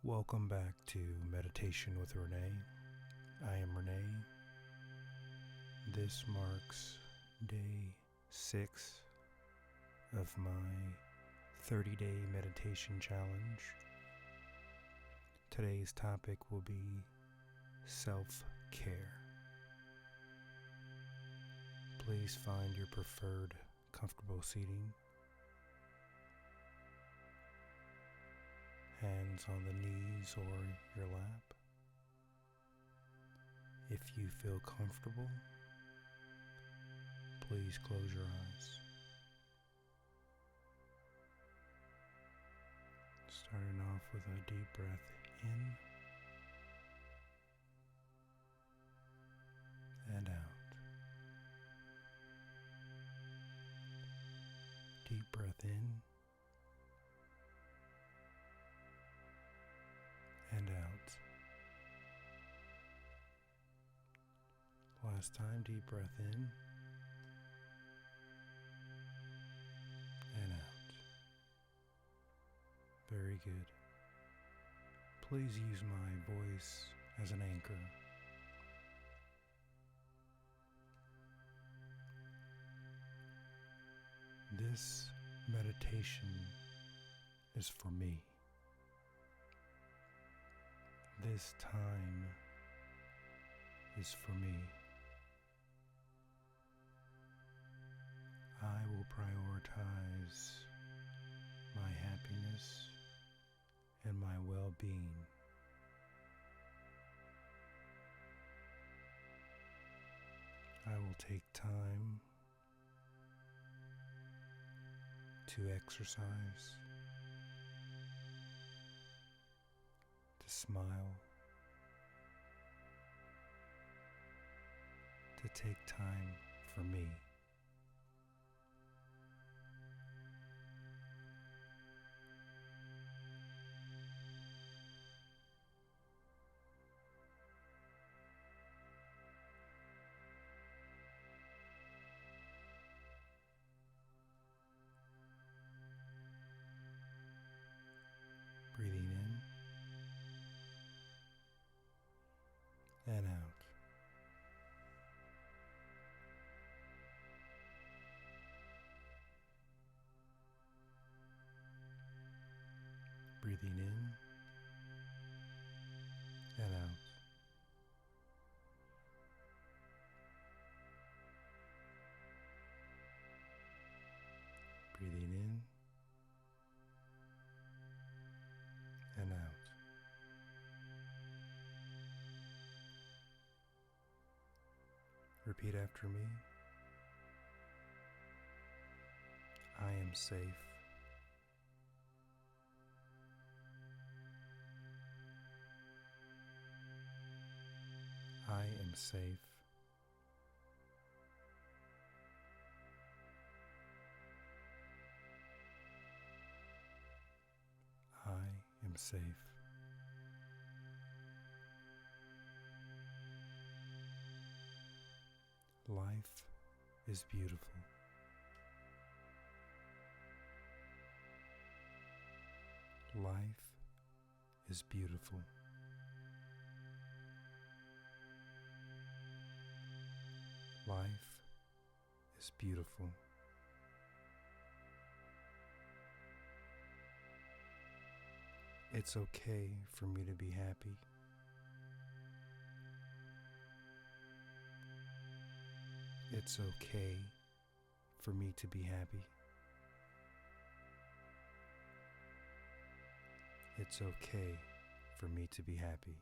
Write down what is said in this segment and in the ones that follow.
Welcome back to Meditation with Renee. I am Renee. This marks day 6 of my 30-day meditation challenge. Today's topic will be self-care. Please find your preferred comfortable seating. Hands on the knees or your lap. If you feel comfortable, please close your eyes. Starting off with a deep breath in and out. Deep breath in and out. Last time, deep breath in and out. Very good. Please use my voice as an anchor. This meditation is for me. This time is for me. I will prioritize my happiness and my well-being. I will take time to exercise, to smile, to take time for me. Breathing in and out. Breathing in and out. Breathing in and out. Repeat after me. I am safe. I am safe. I am safe. Life is beautiful. Life is beautiful. Life is beautiful. It's okay for me to be happy. It's okay for me to be happy. It's okay for me to be happy.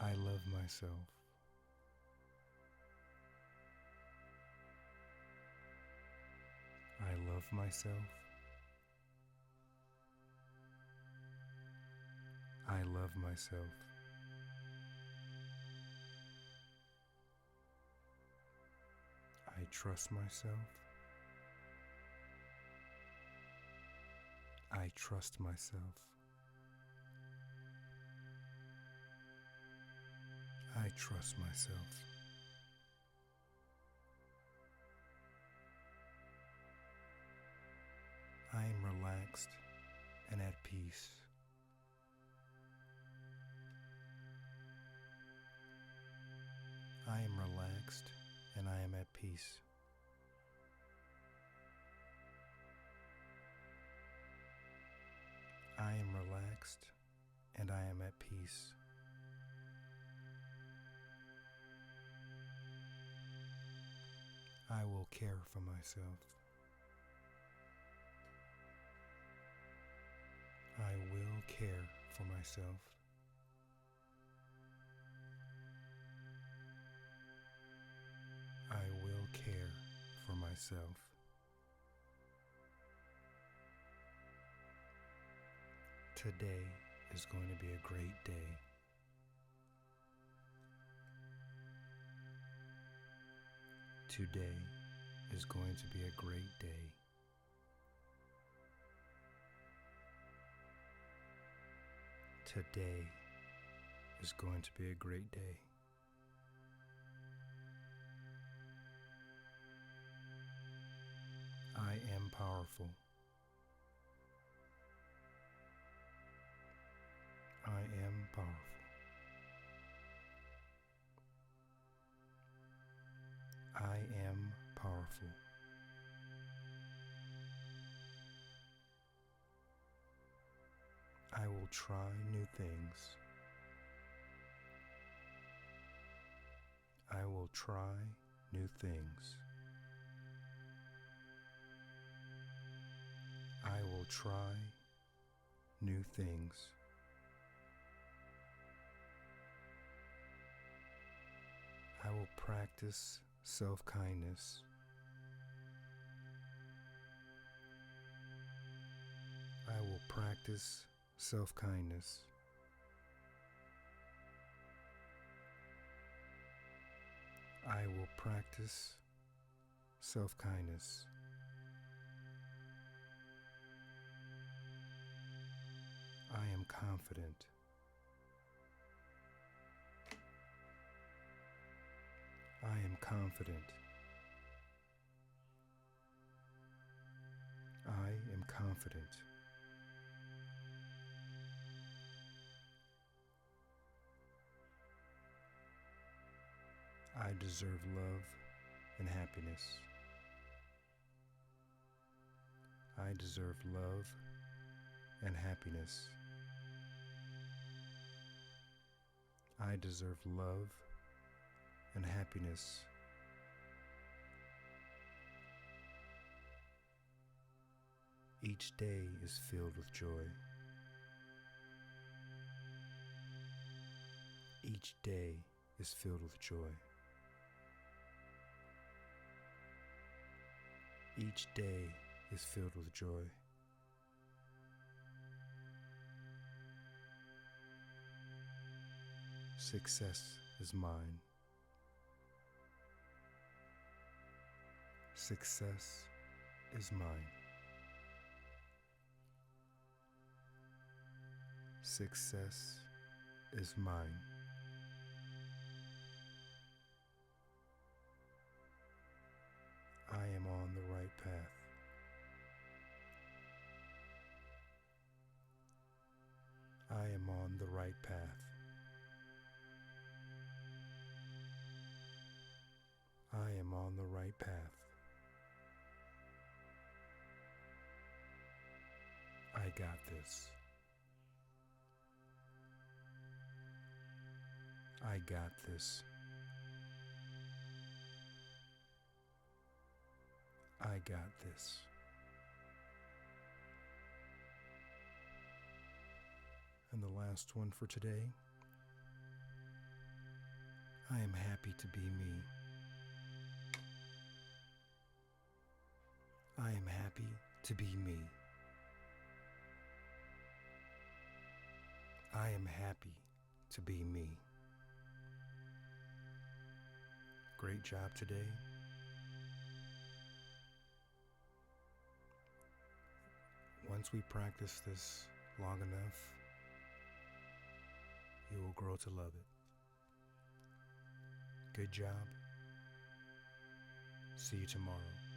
I love myself. I love myself. I love myself. I trust myself. I trust myself. I trust myself. relaxed and at peace. I am relaxed and I am at peace. I am relaxed and I am at peace. I will care for myself. I will care for myself. I will care for myself. Today is going to be a great day. Today is going to be a great day. Today is going to be a great day. I am powerful. I am powerful. I am powerful. I will try new things. I will try new things. I will try new things. I will practice self-kindness. I will practice self-kindness. I will practice self-kindness. I am confident. I am confident. I am confident. I deserve love and happiness. I deserve love and happiness. I deserve love and happiness. Each day is filled with joy. Each day is filled with joy. Each day is filled with joy. Success is mine. Success is mine. Success is mine. I am on the right path. I am on the right path. I am on the right path. I got this. I got this. I got this. And the last one for today. I am happy to be me. I am happy to be me. I am happy to be me. Great job today. Once we practice this long enough, you will grow to love it. Good job. See you tomorrow.